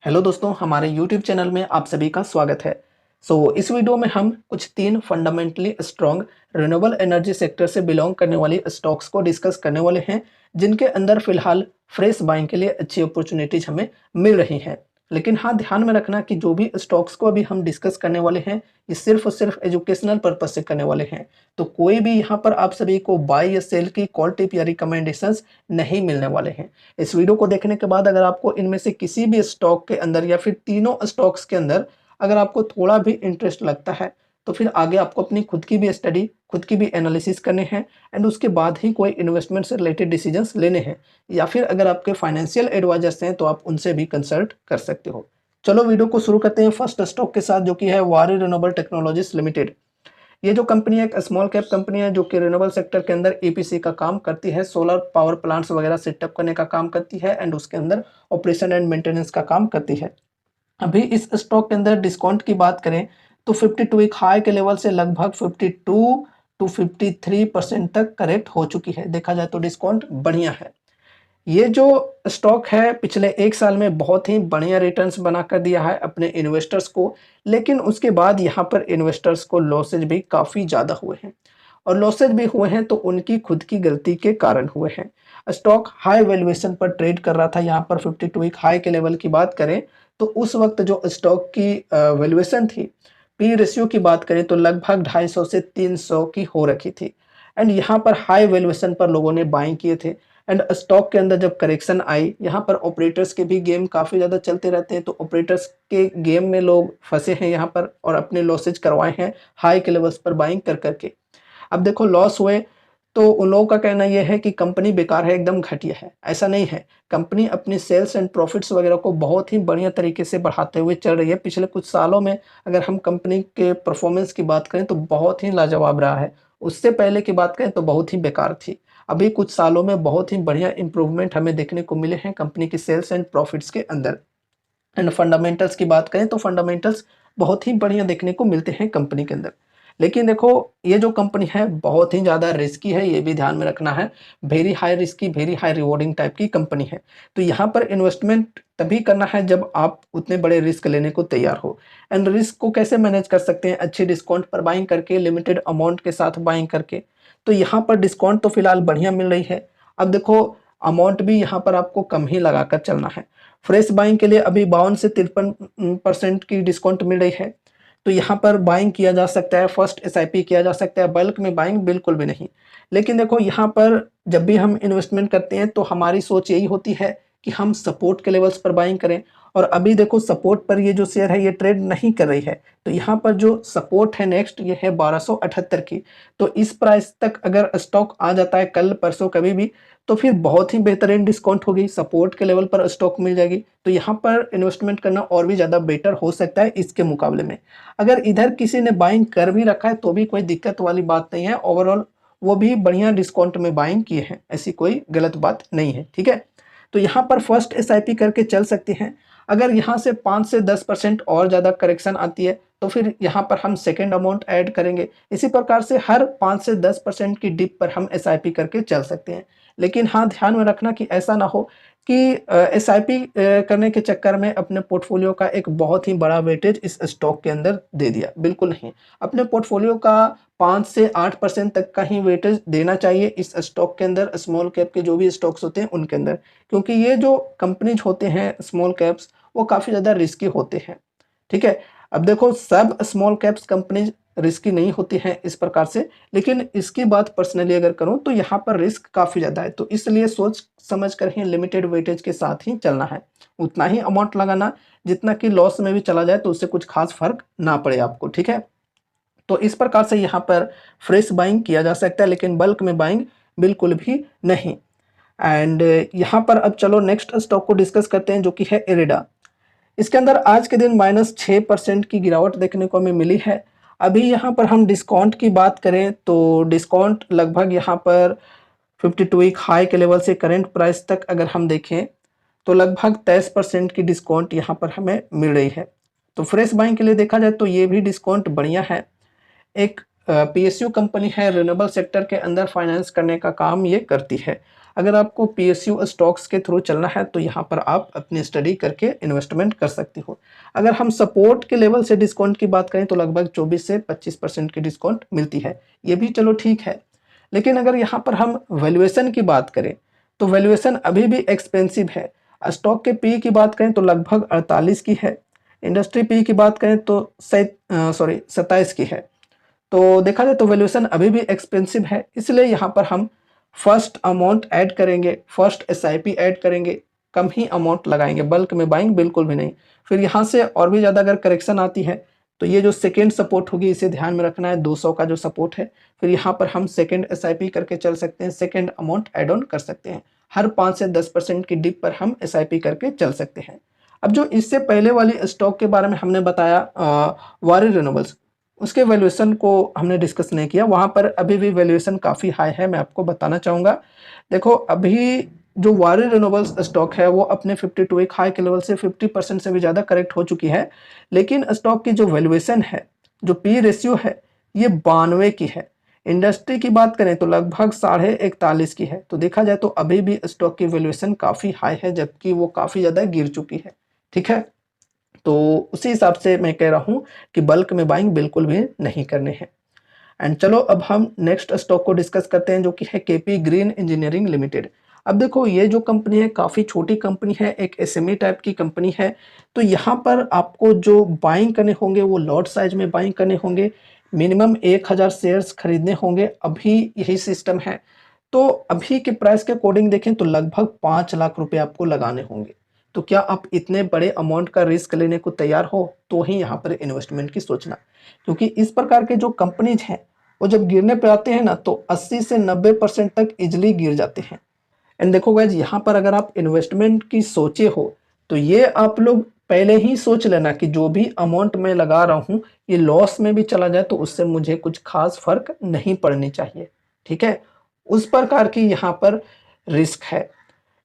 Hello दोस्तों, हमारे YouTube channel में आप सभी का स्वागत है। इस वीडियो में हम कुछ 3 fundamentally strong renewable energy sector से बिलोंग करने वाली स्टॉक्स को डिस्कस करने वाले हैं, जिनके अंदर फिलहाल फ्रेश बाइंग के लिए अच्छी अपॉर्चुनिटीज हमें मिल रही हैं। लेकिन हाँ, ध्यान में रखना कि जो भी स्टॉक्स को अभी हम डिस्कस करने वाले हैं, ये सिर्फ और सिर्फ एजुकेशनल पर्पज से करने वाले हैं। तो कोई भी यहाँ पर आप सभी को बाय या सेल की कॉल टिप या रिकमेंडेशंस नहीं मिलने वाले हैं। इस वीडियो को देखने के बाद अगर आपको इनमें से किसी भी स्टॉक के अंदर या फिर तीनों स्टॉक्स के अंदर अगर आपको थोड़ा भी इंटरेस्ट लगता है, तो फिर आगे आपको अपनी खुद की भी स्टडी, खुद की भी एनालिसिस करने हैं एंड उसके बाद ही कोई इन्वेस्टमेंट से रिलेटेड डिसीजंस लेने हैं। या फिर अगर आपके फाइनेंशियल एडवाइजर्स हैं तो आप उनसे भी कंसल्ट कर सकते हो। चलो वीडियो को शुरू करते हैं फर्स्ट स्टॉक के साथ, जो कि है वारी रिन्यूएबल टेक्नोलॉजीज लिमिटेड। ये जो कंपनी है एक स्मॉल कैप कंपनी है, जो कि रिन्यूएबल सेक्टर के अंदर ईपीसी का काम करती है, सोलर पावर प्लांट्स वगैरह सेटअप करने का काम करती है एंड उसके अंदर ऑपरेशन एंड मेंटेनेंस का काम करती है। अभी इस स्टॉक के अंदर डिस्काउंट की बात करें तो 52 वीक हाई के लेवल से लगभग 52 टू 53% तक करेक्ट हो चुकी है। देखा जाए तो डिस्काउंट बढ़िया है। ये जो स्टॉक है पिछले 1 साल में बहुत ही बढ़िया रिटर्न्स बनाकर दिया है अपने इन्वेस्टर्स को, लेकिन उसके बाद यहाँ पर इन्वेस्टर्स को लॉसेज भी काफ़ी ज़्यादा हुए हैं। और लॉसेज भी हुए हैं तो उनकी खुद की गलती के कारण हुए हैं। स्टॉक हाई वैल्यूएशन पर ट्रेड कर रहा था। यहाँ पर 52 वीक हाई के लेवल की बात करें तो उस वक्त जो स्टॉक की वैल्यूएशन थी, पी रेशियो की बात करें तो लगभग 250 से 300 की हो रखी थी। एंड यहाँ पर हाई वैल्यूएशन पर लोगों ने बाइंग किए थे एंड स्टॉक के अंदर जब करेक्शन आई, यहाँ पर ऑपरेटर्स के भी गेम काफ़ी ज़्यादा चलते रहते हैं, तो ऑपरेटर्स के गेम में लोग फंसे हैं यहाँ पर और अपने लॉसेज करवाए हैं हाई के लेवल्स पर बाइंग कर करके। अब देखो लॉस हुए तो उन लोगों का कहना यह है कि कंपनी बेकार है, एकदम घटिया है। ऐसा नहीं है, कंपनी अपनी सेल्स एंड प्रॉफिट्स वगैरह को बहुत ही बढ़िया तरीके से बढ़ाते हुए चल रही है। पिछले कुछ सालों में अगर हम कंपनी के परफॉर्मेंस की बात करें तो बहुत ही लाजवाब रहा है। उससे पहले की बात करें तो बहुत ही बेकार थी। अभी कुछ सालों में बहुत ही बढ़िया इंप्रूवमेंट हमें देखने को मिले हैं कंपनी की सेल्स एंड प्रॉफिट्स के अंदर। एंड फंडामेंटल्स की बात करें तो फंडामेंटल्स बहुत ही बढ़िया देखने को मिलते हैं कंपनी के अंदर। लेकिन देखो, ये जो कंपनी है बहुत ही ज़्यादा रिस्की है, ये भी ध्यान में रखना है। Very high risky, very high rewarding type की कंपनी है। तो यहाँ पर इन्वेस्टमेंट तभी करना है जब आप उतने बड़े रिस्क लेने को तैयार हो। एंड रिस्क को कैसे मैनेज कर सकते हैं? अच्छी डिस्काउंट पर बाइंग करके, लिमिटेड अमाउंट के साथ बाइंग करके। तो यहाँ पर डिस्काउंट तो फिलहाल बढ़िया मिल रही है। अब देखो, अमाउंट भी यहाँ पर आपको कम ही लगाकर चलना है। फ्रेश बाइंग के लिए अभी 52 से 53% की डिस्काउंट मिल रही है। तो यहाँ पर बाइंग किया जा सकता है, फर्स्ट एसआईपी किया जा सकता है, बल्क में बाइंग बिल्कुल भी नहीं। लेकिन देखो, यहाँ पर जब भी हम इन्वेस्टमेंट करते हैं तो हमारी सोच यही होती है कि हम सपोर्ट के लेवल्स पर बाइंग करें। और अभी देखो, सपोर्ट पर ये जो शेयर है ये ट्रेड नहीं कर रही है। तो यहाँ पर जो सपोर्ट है नेक्स्ट, ये है 1278 की। तो इस प्राइस तक अगर स्टॉक आ जाता है कल परसों कभी भी, तो फिर बहुत ही बेहतरीन डिस्काउंट होगी, सपोर्ट के लेवल पर स्टॉक मिल जाएगी। तो यहाँ पर इन्वेस्टमेंट करना और भी ज़्यादा बेटर हो सकता है इसके मुकाबले में। अगर इधर किसी ने बाइंग कर भी रखा है तो भी कोई दिक्कत वाली बात नहीं है। ओवरऑल वो भी बढ़िया डिस्काउंट में बाइंग किए हैं, ऐसी कोई गलत बात नहीं है। ठीक है, तो यहाँ पर फर्स्ट एसआईपी करके चल सकते हैं। अगर यहाँ से 5 से 10% और ज़्यादा करेक्शन आती है तो फिर यहाँ पर हम सेकेंड अमाउंट ऐड करेंगे। इसी प्रकार से हर 5 से 10% की डिप पर हम एसआईपी करके चल सकते हैं। लेकिन हाँ, ध्यान में रखना कि ऐसा ना हो कि एसआईपी करने के चक्कर में अपने पोर्टफोलियो का एक बहुत ही बड़ा वेटेज इस स्टॉक के अंदर दे दिया। बिल्कुल नहीं, अपने पोर्टफोलियो का 5 से 8% तक का ही वेटेज देना चाहिए इस स्टॉक के अंदर, स्मॉल कैप के जो भी स्टॉक्स होते हैं उनके अंदर। क्योंकि ये जो कंपनीज होते हैं स्मॉल कैप्स, वो काफ़ी ज़्यादा रिस्की होते हैं। ठीक है, अब देखो, सब स्मॉल कैप्स कंपनीज रिस्की नहीं होती हैं इस प्रकार से, लेकिन इसकी बात पर्सनली अगर करूं तो यहाँ पर रिस्क काफ़ी ज़्यादा है। तो इसलिए सोच समझ कर ही लिमिटेड वेटेज के साथ ही चलना है। उतना ही अमाउंट लगाना जितना कि लॉस में भी चला जाए तो उससे कुछ खास फर्क ना पड़े आपको। ठीक है, तो इस प्रकार से यहाँ पर फ्रेश बाइंग किया जा सकता है, लेकिन बल्क में बाइंग बिल्कुल भी नहीं। एंड यहाँ पर अब चलो नेक्स्ट स्टॉक को डिस्कस करते हैं, जो कि है इरिडा। इसके अंदर आज के दिन -6% की गिरावट देखने को हमें मिली है। अभी यहाँ पर हम डिस्काउंट की बात करें तो डिस्काउंट लगभग यहाँ पर 52 वीक हाई के लेवल से करंट प्राइस तक अगर हम देखें तो लगभग 23% की डिस्काउंट यहाँ पर हमें मिल रही है। तो फ्रेश बाइंग के लिए देखा जाए तो ये भी डिस्काउंट बढ़िया है। एक पीएसयू कंपनी है, रिन्यूएबल सेक्टर के अंदर फाइनेंस करने का काम ये करती है। अगर आपको पीएसयू स्टॉक्स के थ्रू चलना है तो यहाँ पर आप अपनी स्टडी करके इन्वेस्टमेंट कर सकते हो। अगर हम सपोर्ट के लेवल से डिस्काउंट की बात करें तो लगभग 24 से 25% की डिस्काउंट मिलती है, ये भी चलो ठीक है। लेकिन अगर यहाँ पर हम वैल्यूएशन की बात करें तो वैल्यूएशन अभी भी एक्सपेंसिव है। स्टॉक के पी की बात करें तो लगभग 48 की है, इंडस्ट्री पी की बात करें तो 27 की है। तो देखा जाए तो वैल्यूएशन अभी भी एक्सपेंसिव है, इसलिए यहाँ पर हम फर्स्ट अमाउंट ऐड करेंगे, फर्स्ट एसआईपी ऐड करेंगे, कम ही अमाउंट लगाएंगे, बल्क में बाइंग बिल्कुल भी नहीं। फिर यहाँ से और भी ज़्यादा अगर करेक्शन आती है तो ये जो सेकेंड सपोर्ट होगी इसे ध्यान में रखना है, 200 का जो सपोर्ट है। फिर यहाँ पर हम सेकेंड एसआईपी करके चल सकते हैं, सेकेंड अमाउंट ऐड ऑन कर सकते हैं। हर 5 से 10% की डिप पर हम एसआईपी करके चल सकते हैं। अब जो इससे पहले वाली स्टॉक के बारे में हमने बताया वारी रिन्यूएबल्स, उसके वैल्यूएशन को हमने डिस्कस नहीं किया, वहाँ पर अभी भी वैल्यूएशन काफ़ी हाई है, मैं आपको बताना चाहूँगा। देखो अभी जो वारी रिन्यूएबल्स स्टॉक है वो अपने 52 वीक हाई के लेवल से 50% से भी ज़्यादा करेक्ट हो चुकी है, लेकिन स्टॉक की जो वैल्यूएशन है, जो पी रेशियो है, ये 92 की है। इंडस्ट्री की बात करें तो लगभग 41.5 की है। तो देखा जाए तो अभी भी स्टॉक की वैल्यूएशन काफ़ी हाई है, जबकि वो काफ़ी ज़्यादा गिर चुकी है। ठीक है, तो उसी हिसाब से मैं कह रहा हूँ कि बल्क में बाइंग बिल्कुल भी नहीं करने हैं। एंड चलो अब हम नेक्स्ट स्टॉक को डिस्कस करते हैं, जो कि है केपी ग्रीन इंजीनियरिंग लिमिटेड। अब देखो ये जो कंपनी है काफ़ी छोटी कंपनी है, एक एसएमई टाइप की कंपनी है। तो यहाँ पर आपको जो बाइंग करने होंगे वो लॉट साइज में बाइंग करने होंगे, मिनिमम 1000 शेयर्स खरीदने होंगे, अभी यही सिस्टम है। तो अभी के प्राइस के अकॉर्डिंग देखें तो लगभग 5 लाख रुपए आपको लगाने होंगे। तो क्या आप इतने बड़े अमाउंट का रिस्क लेने को तैयार हो, तो ही यहाँ पर इन्वेस्टमेंट की सोचना। क्योंकि इस प्रकार के जो कंपनीज हैं वो जब गिरने पे आते हैं ना तो 80 से 90% तक इजिली गिर जाते हैं। एंड देखो गाइज, यहाँ पर अगर आप इन्वेस्टमेंट की सोचे हो तो ये आप लोग पहले ही सोच लेना कि जो भी अमाउंट मैं लगा रहा हूँ ये लॉस में भी चला जाए तो उससे मुझे कुछ खास फर्क नहीं पड़नी चाहिए। ठीक है, उस प्रकार की यहाँ पर रिस्क है।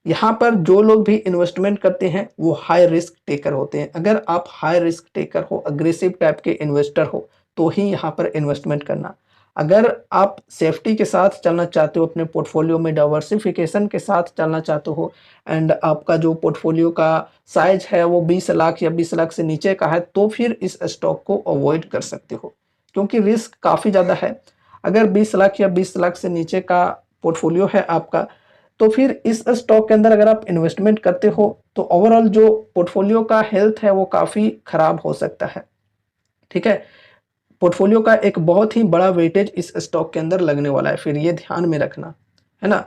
यहाँ पर जो लोग भी इन्वेस्टमेंट करते हैं वो हाई रिस्क टेकर होते हैं। अगर आप हाई रिस्क टेकर हो, अग्रेसिव टाइप के इन्वेस्टर हो, तो ही यहाँ पर इन्वेस्टमेंट करना। अगर आप सेफ्टी के साथ चलना चाहते हो, अपने पोर्टफोलियो में डाइवर्सिफिकेशन के साथ चलना चाहते हो, एंड आपका जो पोर्टफोलियो का साइज है वो 20 लाख या 20 लाख से नीचे का है, तो फिर इस स्टॉक को अवॉइड कर सकते हो, क्योंकि रिस्क काफ़ी ज़्यादा है। अगर 20 लाख या 20 लाख से नीचे का पोर्टफोलियो है आपका, तो फिर इस स्टॉक के अंदर अगर आप इन्वेस्टमेंट करते हो तो ओवरऑल जो पोर्टफोलियो का हेल्थ है वो काफ़ी खराब हो सकता है। ठीक है, पोर्टफोलियो का एक बहुत ही बड़ा वेटेज इस स्टॉक के अंदर लगने वाला है, फिर ये ध्यान में रखना है ना।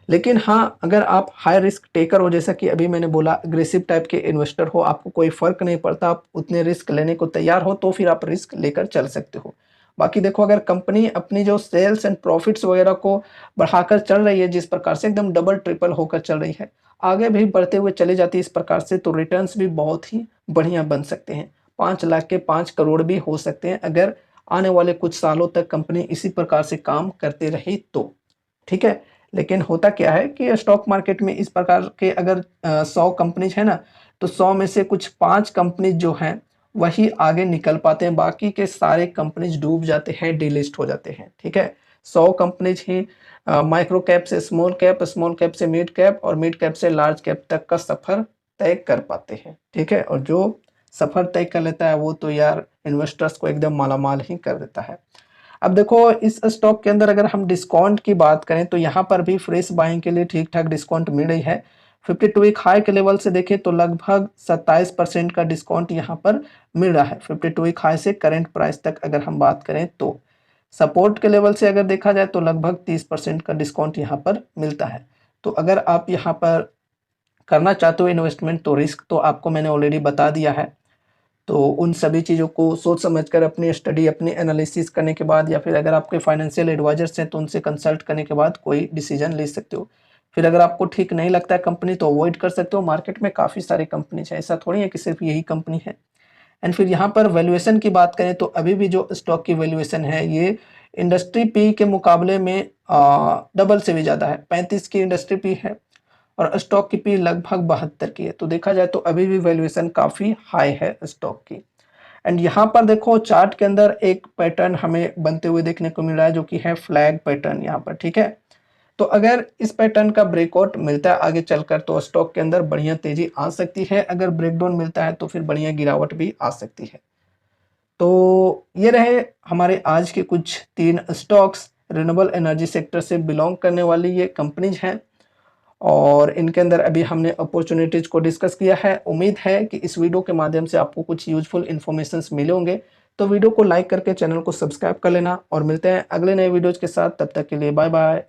लेकिन हाँ, अगर आप हाई रिस्क टेकर हो, जैसा कि अभी मैंने बोला, अग्रेसिव टाइप के इन्वेस्टर हो, आपको कोई फर्क नहीं पड़ता, आप उतने रिस्क लेने को तैयार हो, तो फिर आप रिस्क लेकर चल सकते हो। बाकी देखो, अगर कंपनी अपनी जो सेल्स एंड प्रॉफिट्स वगैरह को बढ़ाकर चल रही है, जिस प्रकार से एकदम डबल ट्रिपल होकर चल रही है, आगे भी बढ़ते हुए चली जाती है इस प्रकार से, तो रिटर्न्स भी बहुत ही बढ़िया बन सकते हैं। 5 लाख के 5 करोड़ भी हो सकते हैं अगर आने वाले कुछ सालों तक कंपनी इसी प्रकार से काम करते रही तो। ठीक है, लेकिन होता क्या है कि स्टॉक मार्केट में इस प्रकार के अगर 100 कंपनीज है ना, तो 100 में से कुछ 5 कंपनीज जो हैं वही आगे निकल पाते हैं, बाकी के सारे कंपनीज डूब जाते हैं, डीलिस्ट हो जाते हैं। ठीक है, 100 कंपनीज ही माइक्रो कैप से स्मॉल कैप, स्मॉल कैप से मिड कैप और मिड कैप से लार्ज कैप तक का सफर तय कर पाते हैं। ठीक है, और जो सफर तय कर लेता है वो तो यार इन्वेस्टर्स को एकदम मालामाल ही कर देता है। अब देखो, इस स्टॉक के अंदर अगर हम डिस्काउंट की बात करें तो यहाँ पर भी फ्रेश बाइंग के लिए ठीक ठाक डिस्काउंट मिल रही है। 52 वीक हाई के लेवल से देखें तो लगभग 27% का डिस्काउंट यहाँ पर मिल रहा है। 52 वीक हाई से करंट प्राइस तक अगर हम बात करें तो सपोर्ट के लेवल से अगर देखा जाए तो लगभग 30% का डिस्काउंट यहाँ पर मिलता है। तो अगर आप यहाँ पर करना चाहते हो इन्वेस्टमेंट, तो रिस्क तो आपको मैंने ऑलरेडी बता दिया है। तो उन सभी चीज़ों को सोच समझकर अपनी स्टडी, अपनी एनालिसिस करने के बाद, या फिर अगर आपके फाइनेंशियल एडवाइजर्स हैं तो उनसे कंसल्ट करने के बाद कोई डिसीजन ले सकते हो। फिर अगर आपको ठीक नहीं लगता है कंपनी तो अवॉइड कर सकते हो। मार्केट में काफ़ी सारी कंपनीज है, ऐसा थोड़ी है कि सिर्फ यही कंपनी है। एंड फिर यहाँ पर वैल्यूएशन की बात करें तो अभी भी जो स्टॉक की वैल्यूएशन है ये इंडस्ट्री पी के मुकाबले में डबल से भी ज़्यादा है। 35 की इंडस्ट्री पी है और स्टॉक की पी लगभग 72 की है। तो देखा जाए तो अभी भी वैल्यूएशन काफ़ी हाई है स्टॉक की। एंड यहाँ पर देखो, चार्ट के अंदर एक पैटर्न हमें बनते हुए देखने को मिल रहा है, जो कि है फ्लैग पैटर्न यहाँ पर। ठीक है, तो अगर इस पैटर्न का ब्रेकआउट मिलता है आगे चलकर तो स्टॉक के अंदर बढ़िया तेजी आ सकती है, अगर ब्रेकडाउन मिलता है तो फिर बढ़िया गिरावट भी आ सकती है। तो ये रहे हमारे आज के कुछ 3 स्टॉक्स, रिन्यूएबल एनर्जी सेक्टर से बिलॉन्ग करने वाली ये कंपनीज हैं और इनके अंदर अभी हमने अपॉर्चुनिटीज को डिस्कस किया है। उम्मीद है कि इस वीडियो के माध्यम से आपको कुछ यूजफुल इन्फॉर्मेशंस मिले होंगे। तो वीडियो को लाइक करके चैनल को सब्सक्राइब कर लेना और मिलते हैं अगले नए वीडियोज के साथ। तब तक के लिए बाय बाय।